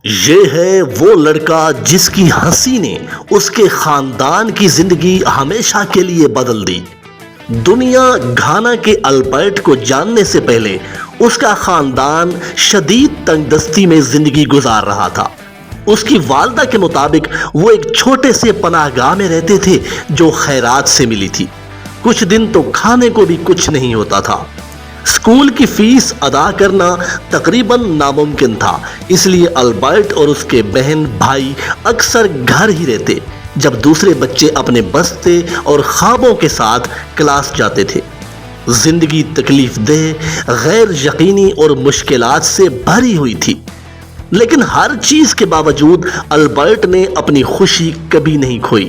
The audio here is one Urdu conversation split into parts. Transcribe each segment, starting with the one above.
یہ ہے وہ لڑکا جس کی ہنسی نے اس کے خاندان کی زندگی ہمیشہ کے لیے بدل دی۔ دنیا گھانا کے البرٹ کو جاننے سے پہلے اس کا خاندان شدید تنگ دستی میں زندگی گزار رہا تھا۔ اس کی والدہ کے مطابق وہ ایک چھوٹے سے پناہ گاہ میں رہتے تھے جو خیرات سے ملی تھی۔ کچھ دن تو کھانے کو بھی کچھ نہیں ہوتا تھا۔ اسکول کی فیس ادا کرنا تقریباً ناممکن تھا، اس لیے البرٹ اور اس کے بہن بھائی اکثر گھر ہی رہتے جب دوسرے بچے اپنے بستے اور خوابوں کے ساتھ کلاس جاتے تھے۔ زندگی تکلیف دہ، غیر یقینی اور مشکلات سے بھری ہوئی تھی، لیکن ہر چیز کے باوجود البرٹ نے اپنی خوشی کبھی نہیں کھوئی۔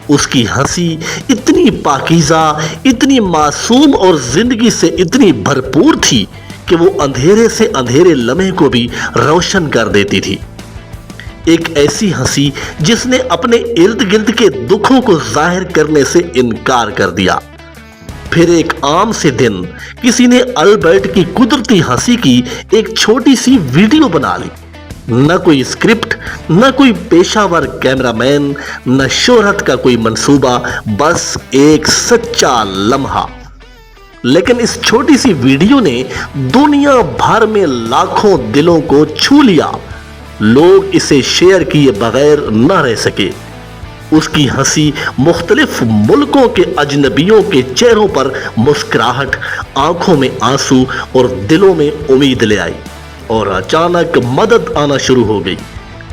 اس کی ہنسی اتنی پاکیزہ، اتنی معصوم اور زندگی سے اتنی بھرپور تھی کہ وہ اندھیرے سے اندھیرے لمحے کو بھی روشن کر دیتی تھی۔ ایک ایسی ہنسی جس نے اپنے ارد گرد کے دکھوں کو ظاہر کرنے سے انکار کر دیا۔ پھر ایک عام سے دن کسی نے البرٹ کی قدرتی ہنسی کی ایک چھوٹی سی ویڈیو بنا لی۔ نہ کوئی اسکرپٹ، نہ کوئی پیشہ ور کیمرہ مین، نہ شہرت کا کوئی منصوبہ، بس ایک سچا لمحہ۔ لیکن اس چھوٹی سی ویڈیو نے دنیا بھر میں لاکھوں دلوں کو چھو لیا۔ لوگ اسے شیئر کیے بغیر نہ رہ سکے۔ اس کی ہنسی مختلف ملکوں کے اجنبیوں کے چہروں پر مسکراہٹ، آنکھوں میں آنسو اور دلوں میں امید لے آئی، اور اچانک مدد آنا شروع ہو گئی۔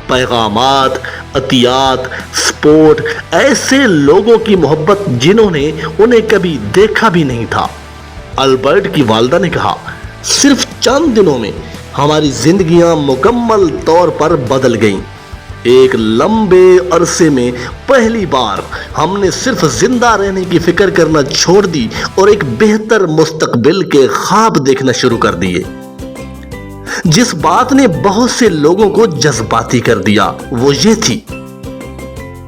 پیغامات، عطیات، سپورٹ، ایسے لوگوں کی محبت جنہوں نے انہیں کبھی دیکھا بھی نہیں تھا۔ البرٹ کی والدہ نے کہا، صرف چند دنوں میں ہماری زندگیاں مکمل طور پر بدل گئیں۔ ایک لمبے عرصے میں پہلی بار ہم نے صرف زندہ رہنے کی فکر کرنا چھوڑ دی اور ایک بہتر مستقبل کے خواب دیکھنا شروع کر دیے۔ جس بات نے بہت سے لوگوں کو جذباتی کر دیا وہ یہ تھی،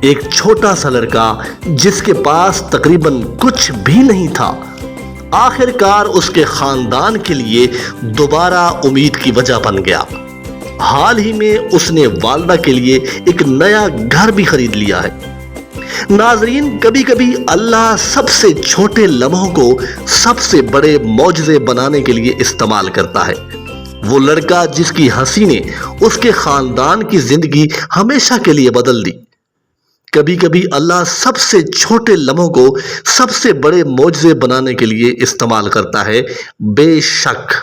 ایک چھوٹا سا لڑکا جس کے پاس تقریباً کچھ بھی نہیں تھا، آخر کار اس کے خاندان کے لیے دوبارہ امید کی وجہ بن گیا۔ حال ہی میں اس نے والدہ کے لیے ایک نیا گھر بھی خرید لیا ہے۔ ناظرین، کبھی کبھی اللہ سب سے چھوٹے لمحوں کو سب سے بڑے معجزے بنانے کے لیے استعمال کرتا ہے۔ وہ لڑکا جس کی ہنسی نے اس کے خاندان کی زندگی ہمیشہ کے لیے بدل دی۔ کبھی کبھی اللہ سب سے چھوٹے لمحوں کو سب سے بڑے معجزے بنانے کے لیے استعمال کرتا ہے۔ بے شک